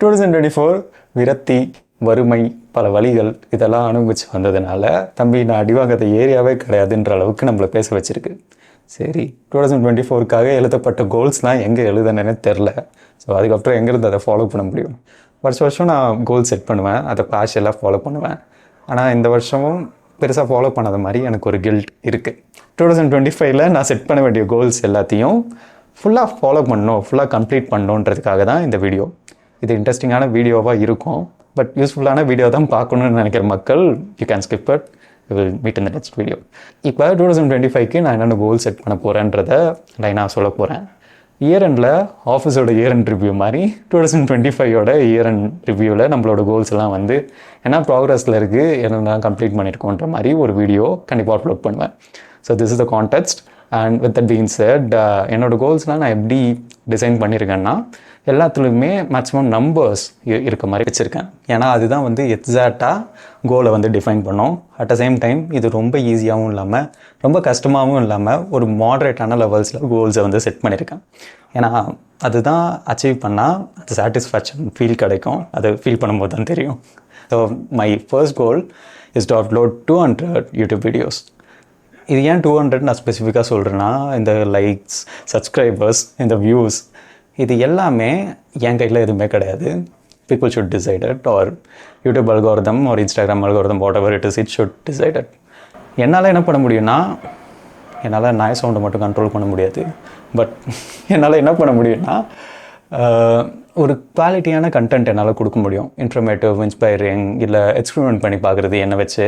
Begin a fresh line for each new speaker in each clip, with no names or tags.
2024 விரக்தி, வறுமை, பல வழிகள் இதெல்லாம் அனுபவிச்சு வந்ததுனால தம்பி நான் அடிவாங்காத ஏரியாவே கிடையாதுன்ற அளவுக்கு நம்மளை பேச வச்சிருக்கு. சரி, 2024க்காக எழுதப்பட்ட கோல்ஸ்லாம் எங்கே எழுதுனேன்னு தெரில. ஸோ அதுக்கப்புறம் எங்கேருந்து அதை ஃபாலோ பண்ண முடியும்? வருஷம் நான் கோல் செட் பண்ணுவேன், அதை பார்ஷியலாக ஃபாலோ பண்ணுவேன். ஆனால் இந்த வருஷமும் பெருசாக ஃபாலோ பண்ணாத மாதிரி எனக்கு ஒரு கில்ட் இருக்குது. 2025ல் நான் செட் பண்ண வேண்டிய கோல்ஸ் எல்லாத்தையும் ஃபுல்லாக ஃபாலோ பண்ணணும், ஃபுல்லாக கம்ப்ளீட் பண்ணணுன்றதுக்காக தான் இந்த வீடியோ. இது இன்ட்ரெஸ்டிங்கான வீடியோவாக இருக்கும், பட் யூஸ்ஃபுல்லான வீடியோ தான் பார்க்கணுன்னு நினைக்கிற மக்கள் you can skip it. Will meet in the next video. இப்போ 2025க்கு நான் என்னென்ன கோல் செட் பண்ண போகிறேன்றதை லைனாக சொல்ல போகிறேன். இயர் எண்டில் ஆஃபீஸோட இயர் எண்ட் ரிவ்யூ மாதிரி 2025ஓட இயர் எண்ட் ரிவ்யூவில் நம்மளோட கோல்ஸ் எல்லாம் வந்து என்ன ப்ராக்ரஸில் இருக்குது, என்னெல்லாம் கம்ப்ளீட் பண்ணியிருக்கோன்ற மாதிரி ஒரு வீடியோ கண்டிப்பாக அப்லோட் பண்ணுவேன். So this is the context. And with that being said, என்னோடய கோல்ஸ்லாம் நான் எப்படி டிசைன் பண்ணியிருக்கேன்னா எல்லாத்துலேயுமே மேக்ஸிமம் நம்பர்ஸ் இருக்க மாதிரி வச்சுருக்கேன். ஏன்னா அதுதான் வந்து எக்ஸாக்டாக கோலை வந்து டிஃபைன் பண்ணோம். அட் த சேம் டைம் இது ரொம்ப ஈஸியாகவும் இல்லாமல் ரொம்ப கஷ்டமாகவும் இல்லாமல் ஒரு மாடரேட்டான லெவல்ஸில் கோல்ஸை வந்து செட் பண்ணியிருக்கேன். ஏன்னா அதுதான் அச்சீவ் பண்ணால் அது சாட்டிஸ்ஃபேக்ஷன் ஃபீல் கிடைக்கும். அது ஃபீல் பண்ணும்போது தான் தெரியும். So my first goal is to upload 200 YouTube videos. இது ஏன் 200 நான் ஸ்பெசிஃபிக்காக சொல்கிறேன்னா, இந்த லைக்ஸ், சப்ஸ்கிரைபர்ஸ், இந்த வியூஸ் இது எல்லாமே என் கையில் எதுவுமே கிடையாது. People should decide it, or YouTube algorithm or Instagram algorithm, whatever it is, it should decide it. என்னால் என்ன பண்ண முடியும்னா, என்னால் நாய் சவுண்டை மட்டும் கண்ட்ரோல் பண்ண முடியாது. பட் என்னால் என்ன பண்ண முடியும்னா, ஒரு குவாலிட்டியான கண்டென்ட் என்னால் கொடுக்க முடியும். இன்ஃபர்மேட்டிவ், இன்ஸ்பைரிங், இல்லை எக்ஸ்பெரிமெண்ட் பண்ணி பார்க்குறது என்னை வச்சு,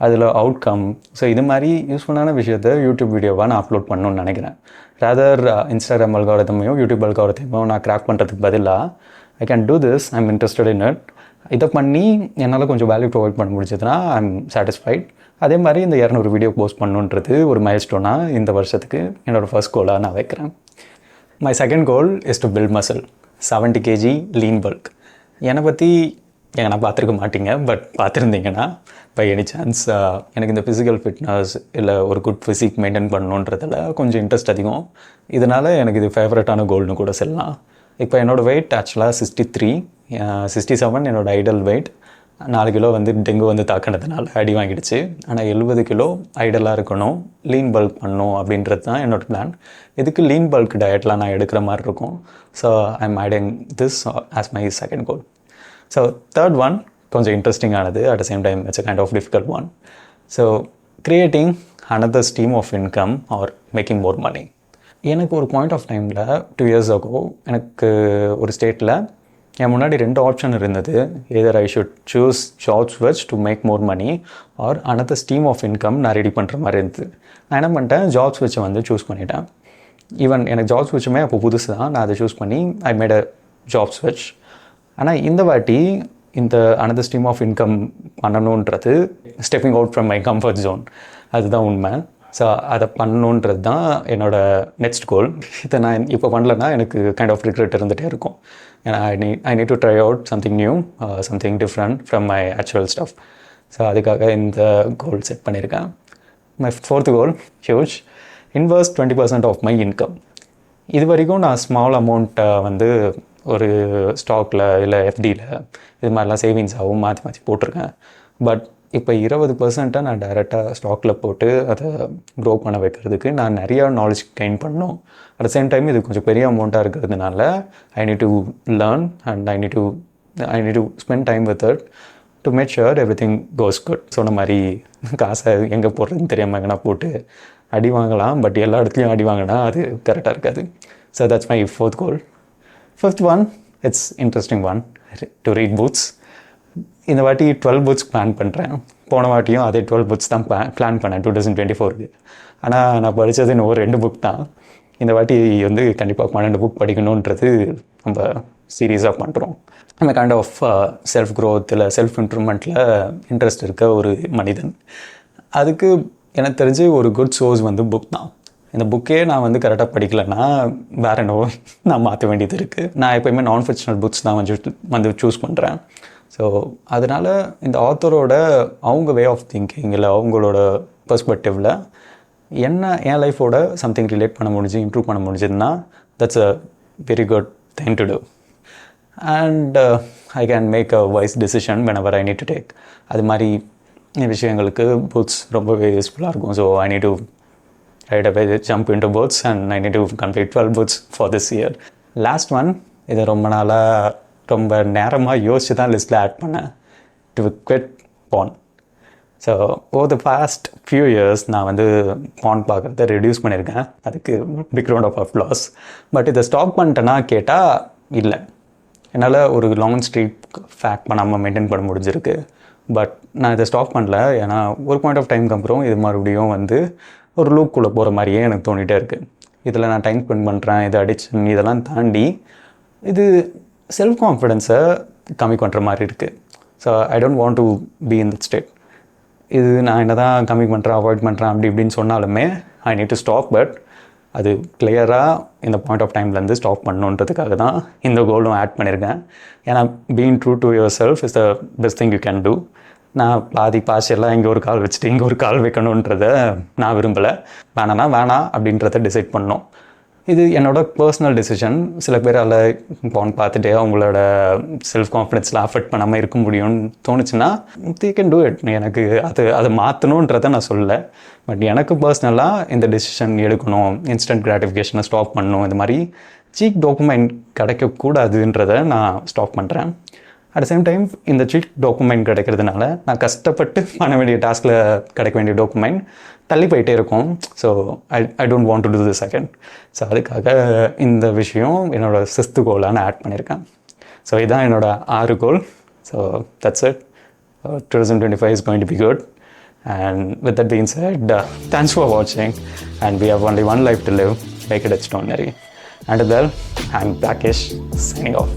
அதில் அவுட்கம். ஸோ இது மாதிரி யூஸ்ஃபுல்லான விஷயத்தை யூடியூப் வீடியோவாக நான் அப்லோட் பண்ணணுன்னு நினைக்கிறேன். ரேதர் இன்ஸ்டாகிராம் அல்காரிதமையோ யூடியூப் அல்காரிதமையோ நான் கிராக் பண்ணுறதுக்கு பதிலாக I can do this, I am interested in it. இதை பண்ணி என்னால் கொஞ்சம் வேல்யூ ப்ரொவைட் பண்ண முடிஞ்சதுன்னா ஐ எம் சாட்டிஸ்ஃபைட். அதே மாதிரி இந்த 200 வீடியோ போஸ்ட் பண்ணுன்றது ஒரு மைல்ஸ்டோனாக இந்த வருஷத்துக்கு என்னோடய ஃபர்ஸ்ட் கோலாக நான் வைக்கிறேன். My second goal is to build muscle, 70 kg lean bulk. என்னை பற்றி நான் பார்த்துருக்க மாட்டீங்க, பட் பார்த்துருந்தீங்கன்னா பை எனி சான்ஸ் எனக்கு இந்த ஃபிசிக்கல் ஃபிட்னஸ் இல்லை ஒரு குட் ஃபிசிக் மெயின்டைன் பண்ணணுன்றதில் கொஞ்சம் இன்ட்ரெஸ்ட் அதிகம். இதனால் எனக்கு இது ஃபேவரட்டான கோல்னு கூட சொல்லலாம். இப்போ என்னோடய வெயிட் ஆக்சுவலாக 63, 67 என்னோடய ஐடல் வெயிட். 4 கிலோ வந்து டெங்கு வந்து தாக்கினதுனால அடி வாங்கிடுச்சு. ஆனால் 70 கிலோ ஐடலாக இருக்கணும், லீன் பல்க் பண்ணணும் அப்படின்றது தான் என்னோடய பிளான். இதுக்கு லீன் பல்க் டயட்லாம் நான் எடுக்கிற மாதிரி இருக்கும். So I am adding this as my second goal. So third one கொஞ்சம் இன்ட்ரெஸ்டிங்கானது, at the same time it's a kind of difficult one. So creating another stream of income or making more money. எனக்கு ஒரு point of டைமில் 2 years ago எனக்கு ஒரு ஸ்டேட்டில் என் முன்னாடி 2 option இருந்தது. Either I should choose job ஸ்விட்ச் to make more money or another stream of income நான் ரெடி பண்ணுற மாதிரி இருந்தது. நான் என்ன பண்ணிட்டேன், ஜாப் ஸ்விட்சை வந்து சூஸ் பண்ணிட்டேன். ஈவன் எனக்கு ஜாப் ஸ்விட்சுமே அப்போ புதுசு தான். நான் அதை சூஸ் பண்ணி ஐ மேட் அ ஜாப் ஸ்விட்ச். ஆனால் இந்த வாட்டி இந்த another stream ஆஃப் இன்கம் பண்ணணுன்றது stepping out from my comfort zone, அதுதான் உண்மை. ஸோ அதை பண்ணணுன்றது தான் என்னோடய நெக்ஸ்ட் கோல். இதை நான் இப்போ பண்ணலன்னா எனக்கு கைண்ட் ஆஃப் ரிக்ரெட் இருந்துகிட்டே இருக்கும். ஏன்னா I need to try out something new, something different from my actual stuff. So அதுக்காக இந்த கோல் செட் பண்ணியிருக்கேன். My fourth goal, huge, invest 20% of my income. இது வரைக்கும் நான் ஸ்மால் அமௌண்ட்டை வந்து ஒரு ஸ்டாக்கில் இல்லை எஃப்டியில் இது மாதிரிலாம் சேவிங்ஸாகவும் மாற்றி போட்டிருக்கேன். பட் இப்போ 20% நான் டைரெக்டாக ஸ்டாக்கில் போட்டு அதை க்ரோ பண்ண வைக்கிறதுக்கு நான் நிறையா நாலேஜ் கெயின் பண்ணணும். அட் த சேம் டைம் இது கொஞ்சம் பெரிய அமௌண்ட்டாக இருக்கிறதுனால I need to learn and I need to spend time with it to make sure everything goes good. சொன்ன மாதிரி காசை எங்கே போடுறதுன்னு தெரியாமல் எங்கன்னா போட்டு அடி வாங்கலாம், பட் எல்லா இடத்துலையும் அடி வாங்கினா அது கரெக்டாக இருக்காது. So that's my fourth goal. Fifth one, it's interesting one, to read books. இந்த வாட்டி 12 புக்ஸ் பிளான் பண்ணுறேன். போன வாட்டியும் அதே 12 புக்ஸ் தான் பிளான் பண்ணேன் 2024க்கு. ஆனால் நான் படித்தது இன்னும் ஒரு 2 புக் தான். இந்த வாட்டி வந்து கண்டிப்பாக 12 புக் படிக்கணுன்றது நம்ம சீரியஸாக பண்ணுறோம். அந்த கைண்ட் ஆஃப் செல்ஃப் க்ரோத் இல்லை செல்ஃப் இம்ப்ரூவ்மெண்ட்டில் இன்ட்ரெஸ்ட் இருக்க ஒரு மனிதன். அதுக்கு எனக்கு தெரிஞ்சு ஒரு குட் சோர்ஸ் வந்து புக் தான். இந்த புக்கே நான் வந்து கரெக்டாக படிக்கலைன்னா வேறு என்னவோ நான் மாற்ற வேண்டியது இருக்குது. நான் எப்போயுமே நான் ஃபிக்ஷனல் புக்ஸ் தான் வந்து சூஸ் பண்ணுறேன். ஸோ அதனால் இந்த ஆத்தரோட அவங்க வே ஆஃப் திங்கிங் இல்லை அவங்களோட பெர்ஸ்பெக்டிவில் என் லைஃபோட சம்திங் ரிலேட் பண்ண முடிஞ்சு இம்ப்ரூவ் பண்ண முடிஞ்சதுன்னா that's a very good thing to do. And I can make a wise decision whenever I need to take. அது மாதிரி விஷயங்களுக்கு போத்ஸ் ரொம்பவே யூஸ்ஃபுல்லாக இருக்கும். So I need to right away jump into boats and I need to complete 12 boats for this year. Last one, இது ரொம்ப நேரமாக யோசிச்சு தான் லிஸ்ட்டில் ஆட் பண்ணேன். To quit porn. So over the past few years நான் வந்து porn பார்க்குறத ரெடியூஸ் பண்ணியிருக்கேன். அதுக்கு big round of applause. But இதை ஸ்டாப் பண்ணிட்டேன்னா கேட்டால் இல்லை. என்னால் ஒரு லாங் ஸ்ட்ரீக் ஃபேக்ட் பண்ணாமல் மெயின்டைன் பண்ண முடிஞ்சிருக்கு. பட் நான் இதை ஸ்டாப் பண்ணல. ஏன்னா ஒரு பாயிண்ட் ஆஃப் டைமுக்கு அப்புறம் இது மறுபடியும் வந்து ஒரு லூக்குள்ளே போகிற மாதிரியே எனக்கு தோணிகிட்டே இருக்குது. இதில் நான் டைம் ஸ்பெண்ட் பண்ணுறேன், இது அடிக்ஷன் இதெல்லாம் தாண்டி இது செல்ஃப் கான்ஃபிடென்ஸை கம்மி பண்ணுற மாதிரி இருக்குது. So I don't want to be in that state. இது நான் என்ன தான் கம்மி பண்ணுறேன், அவாய்ட் பண்ணுறேன் அப்படி இப்படின்னு சொன்னாலுமே ஐ நீட் டு ஸ்டாப். பட் அது கிளியராக இந்த பாயிண்ட் ஆஃப் டைம்லேருந்து ஸ்டாப் பண்ணணுன்றதுக்காக தான் இந்த கோலும் ஆட் பண்ணியிருக்கேன். ஏன்னா being true to your self is the best thing you can do. நான் பாதி பாஷெல்லாம் இங்கே ஒரு கால் வச்சுட்டு இங்கே ஒரு கால் வைக்கணுன்றதை நான் விரும்பலை. வேணாம் அப்படின்றத டிசைட் பண்ணோம். இது என்னோடய பர்சனல் டெசிஷன். சில பேர் அதில் போன் பார்த்துட்டு அவங்களோட செல்ஃப் கான்ஃபிடென்ஸில் அஃபெக்ட் பண்ணாமல் இருக்க முடியும்னு தோணுச்சுன்னா தே கேன் டூ இட். எனக்கு அதை மாற்றணுன்றதை நான் சொல்லலை. பட் எனக்கு பர்சனலாக இந்த டெசிஷன் எடுக்கணும், இன்ஸ்டன்ட் கிராட்டிஃபிகேஷனை ஸ்டாப் பண்ணணும், இந்த மாதிரி சீக் டோக்குமெண்ட் கிடைக்கக்கூடாதுன்றதை நான் ஸ்டாப் பண்ணுறேன். அட் த சேம் டைம் இந்த சீக் டோக்குமெண்ட் கிடைக்கிறதுனால நான் கஷ்டப்பட்டு பண்ண வேண்டிய டாஸ்கில் கிடைக்க வேண்டிய டோக்குமெண்ட் தள்ளி போயிட்டே இருக்கும். So I don't want to do this again. So அதுக்காக இந்த விஷயம் என்னோடய 6th கோலாக நான் ஆட் பண்ணியிருக்கேன். ஸோ இதுதான் என்னோட 6 goal. So that's it. 2025 is going to be good. And with that being said, thanks for watching. And we have only one life to live. Make it extraordinary. Until then, I'm Rakesh signing off.